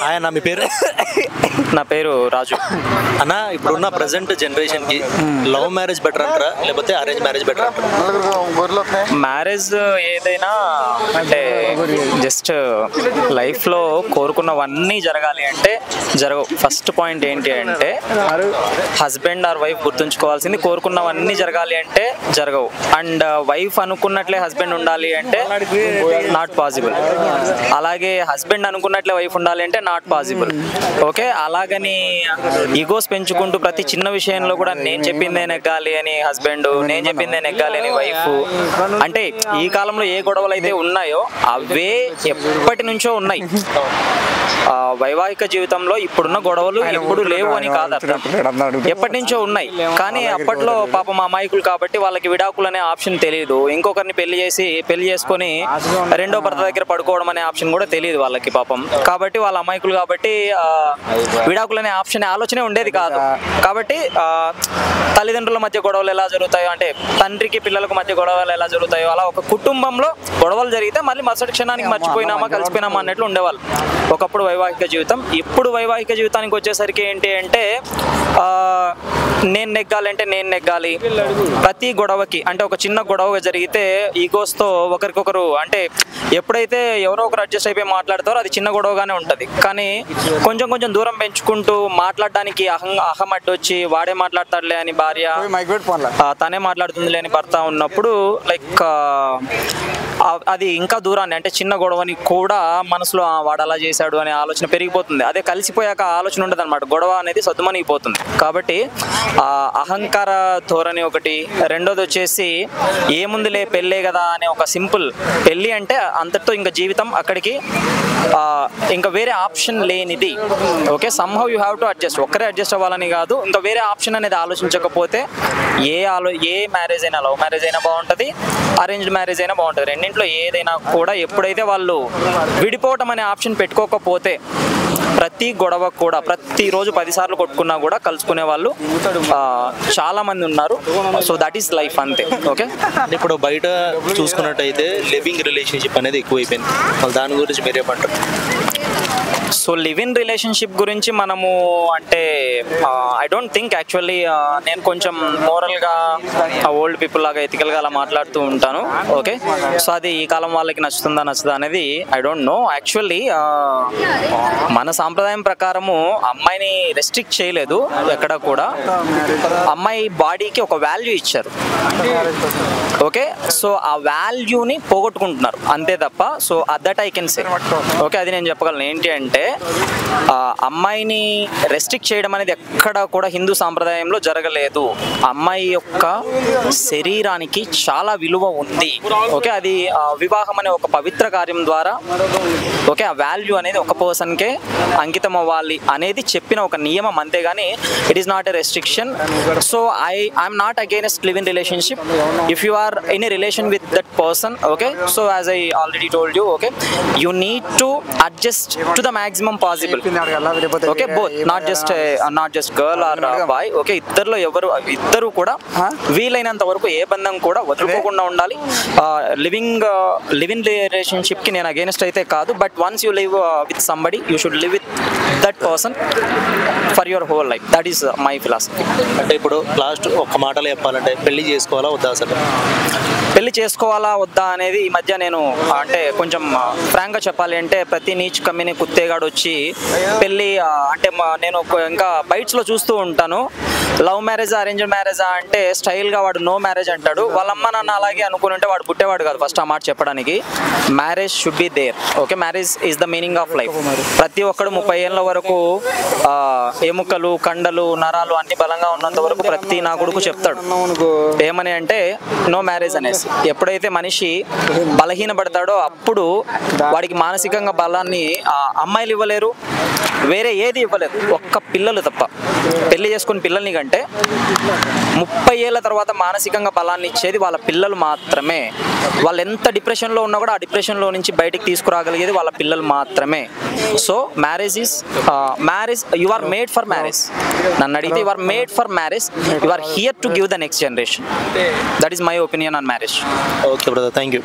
ఆయన మీ పేరు? నా పేరు రాజు. అన్న, ఇప్పుడున్న ప్రజెంట్ జనరేషన్కి లవ్ మ్యారేజ్ బెటర్ అంటారా లేకపోతే అరేంజ్ మ్యారేజ్ బెటర్ అంటారా? మ్యారేజ్ ఏదైనా అంటే జస్ట్ లైఫ్లో కోరుకున్నవన్నీ జరగాలి అంటే జరగవు. ఫస్ట్ పాయింట్ ఏంటి అంటే హస్బెండ్ ఆర్ వైఫ్ గుర్తుంచుకోవాల్సింది, కోరుకున్నవన్నీ జరగాలి అంటే జరగవు. అండ్ వైఫ్ అనుకున్నట్లే హస్బెండ్ ఉండాలి అంటే నాట్ పాసిబుల్. అలాగే హస్బెండ్ అనుకున్నట్లే వైఫ్ ఉండాలి అంటే నాట్ పాసిబుల్. ఓకే, అలాగని ఈగోస్ పెంచుకుంటూ ప్రతి చిన్న విషయంలో కూడా నేను చెప్పిందే నెగ్గాలి అని హస్బెండ్, నేను చెప్పిందే నెగ్గాలి అని వైఫ్. అంటే ఈ కాలంలో ఏ గొడవలు అయితే ఉన్నాయో అవే ఎప్పటి నుంచో ఉన్నాయి. వైవాహిక జీవితంలో ఇప్పుడున్న గొడవలు ఎప్పుడు లేవు అని కాదు అర్థం, ఎప్పటి నుంచో ఉన్నాయి. కానీ అప్పట్లో పాపం అమాయకులు కాబట్టి వాళ్ళకి విడాకులు అనే ఆప్షన్ తెలియదు. ఇంకొకరిని పెళ్లి చేసుకొని రెండో భర్త దగ్గర పడుకోవడం అనే ఆప్షన్ కూడా తెలియదు వాళ్ళకి పాపం. కాబట్టి వాళ్ళ అమాయకులు కాబట్టి విడాకులు అనే ఆప్షన్ ఆలోచనే ఉండేది కాదు. కాబట్టి తల్లిదండ్రుల మధ్య గొడవలు ఎలా జరుగుతాయో, అంటే తండ్రికి పిల్లలకు మధ్య గొడవలు ఎలా జరుగుతాయో అలా ఒక కుటుంబంలో గొడవలు జరిగితే మళ్ళీ మరుసటి క్షణానికి మర్చిపోయినామా కలిసిపోయినామా అన్నట్లు ఉండేవాళ్ళు ఒకప్పుడు వైవాహిక జీవితం. ఇప్పుడు వైవాహిక జీవితానికి వచ్చేసరికి ఏంటి అంటే నేను నెగ్గాలంటే నేను నెగ్గాలి. ప్రతి గొడవకి అంటే ఒక చిన్న గొడవ జరిగితే ఈగోస్తో ఒకరికొకరు, అంటే ఎప్పుడైతే ఎవరో ఒకరు అడ్జస్ట్ అయిపోయి మాట్లాడతారో అది చిన్న గొడవగానే ఉంటుంది. కానీ కొంచెం కొంచెం దూరం పెంచుకుంటూ మాట్లాడడానికి అహం అడ్డొచ్చి వాడే మాట్లాడతాడులే అని భార్య, తనే మాట్లాడుతుందిలే అని భర్త ఉన్నప్పుడు లైక్ అది ఇంకా దూరాన్ని, అంటే చిన్న గొడవని కూడా మనసులో వాడు అలా చేశాడు అనే ఆలోచన పెరిగిపోతుంది. అదే కలిసిపోయాక ఆలోచన ఉండదు అనమాట, గొడవ అనేది సద్దుమణిగిపోతుంది. కాబట్టి అహంకార ధోరణి ఒకటి. రెండోది వచ్చేసి ఏముందిలే పెళ్ళే కదా అనే ఒక సింపుల్, పెళ్ళి అంటే అంతటితో ఇంకా జీవితం అక్కడికి, ఇంకా వేరే ఆప్షన్ లేనిది. Okay, somehow you have to adjust. ఒక్కరే అడ్జస్ట్ అవ్వాలని కాదు, ఇంకా వేరే ఆప్షన్ అనేది ఆలోచించకపోతే ఏ మ్యారేజ్ అయినా, లవ్ మ్యారేజ్ అయినా బాగుంటుంది, అరేంజ్డ్ మ్యారేజ్ అయినా బాగుంటుంది. రెండింటిలో ఏదైనా కూడా ఎప్పుడైతే వాళ్ళు విడిపోవటం అనే ఆప్షన్ పెట్టుకోకపోతే ప్రతి గొడవ కూడా ప్రతిరోజు 10 సార్లు కొట్టుకున్నా కూడా కలుసుకునే వాళ్ళు చాలా మంది ఉన్నారు. సో దట్ ఈస్ లైఫ్ అంతే. ఓకే, ఇప్పుడు బయట చూసుకున్నట్టయితే లివింగ్ రిలేషన్షిప్ అనేది ఎక్కువైపోయింది. మళ్ళీ దాని గురించి మీరేమంటారు? సో లివ్ ఇన్ రిలేషన్షిప్ గురించి మనము అంటే ఐ డోంట్ థింక్ యాక్చువల్లీ, నేను కొంచెం మోరల్గా ఓల్డ్ పీపుల్ లాగా ఎథికల్గా అలా మాట్లాడుతూ ఉంటాను. ఓకే, సో అది ఈ కాలం వాళ్ళకి నచ్చుతుందా నచ్చుదా అనేది ఐ డోంట్ నో. యాక్చువల్లీ మన సాంప్రదాయం ప్రకారము అమ్మాయిని రెస్ట్రిక్ట్ చేయలేదు ఎక్కడ కూడా. అమ్మాయి బాడీకి ఒక వాల్యూ ఇచ్చారు. ఓకే, సో ఆ వాల్యూని పోగొట్టుకుంటున్నారు అంతే తప్ప. So that I can say. Okay, అది నేను చెప్పగలను. ఏంటి అంటే అమ్మాయిని రెస్ట్రిక్ట్ చేయడం అనేది ఎక్కడ కూడా హిందూ సాంప్రదాయంలో జరగలేదు. అమ్మాయి యొక్క శరీరానికి చాలా విలువ ఉంది. ఓకే, అది వివాహం అనే ఒక పవిత్ర కార్యం ద్వారా ఓకే ఆ వాల్యూ అనేది ఒక పర్సన్కే అంకితం అవ్వాలి అనేది చెప్పిన ఒక నియమం, అంతేగాని it is not a restriction. So I'm not against live in relationship if you are in a relation with that person. Okay, so as I already told you, okay, you need to adjust to the maximum possible. Okay, both, not just girl or boy. Okay, ఇద్దరు కూడా వీలైనంత వరకు ఏ బంధం కూడా వదులుకోకుండా ఉండాలి. Live in relationship కి నేను against అయితే కాదు, but once you live with somebody you should live with that person for your whole life. That is my philosophy. అంటే ఇప్పుడు లాస్ట్ ఒక్క మాటలో చెప్పాలంటే పెళ్లి చేసుకోవాలా వద్దా? అసలు పెళ్లి చేసుకోవాలా వద్దా అనేది ఈ మధ్య నేను అంటే కొంచెం ఫ్రాంక్గా చెప్పాలి అంటే ప్రతి నీచ్ కమ్మిని కుత్తేగాడు వచ్చి పెళ్ళి అంటే నేను ఇంకా బైట్స్లో చూస్తూ ఉంటాను. లవ్ మ్యారేజా అరేంజ్డ్ మ్యారేజా అంటే స్టైల్గా వాడు నో మ్యారేజ్ అంటాడు. వాళ్ళ అమ్మ నాన్న అలాగే అనుకుని ఉంటే వాడు పుట్టేవాడు కాదు. ఫస్ట్ ఆ మాట చెప్పడానికి marriage should be there. Okay, marriage is the meaning of life. ప్రతి ఒక్కడు 30 ఏళ్ళ వరకు ఎముకలు కండలు నరాలు అన్ని బలంగా ఉన్నంత వరకు ప్రతి నా కొడుకు చెప్తాడు ఏమని అంటే నో మ్యారేజ్ అనేసి. ఎప్పుడైతే మనిషి బలహీనపడతాడో అప్పుడు వాడికి మానసికంగా బలాన్ని అమ్మాయిలు ఇవ్వలేరు, వేరే ఏది ఇవ్వలేదు, ఒక్క పిల్లలు తప్ప. పెళ్లి చేసుకుని పిల్లల్ని కంటే 30 ఏళ్ళ తర్వాత మానసికంగా బలాన్ని ఇచ్చేది వాళ్ళ పిల్లలు మాత్రమే. వాళ్ళు ఎంత డిప్రెషన్లో ఉన్నా కూడా ఆ డిప్రెషన్లో నుంచి బయటికి తీసుకురాగలిగేది వాళ్ళ పిల్లలు మాత్రమే. So marriage you are made for marriage. నన్ను అడిగితే you are made for marriage. You are here to give the next generation. That is my opinion on marriage. Okay brother, thank you.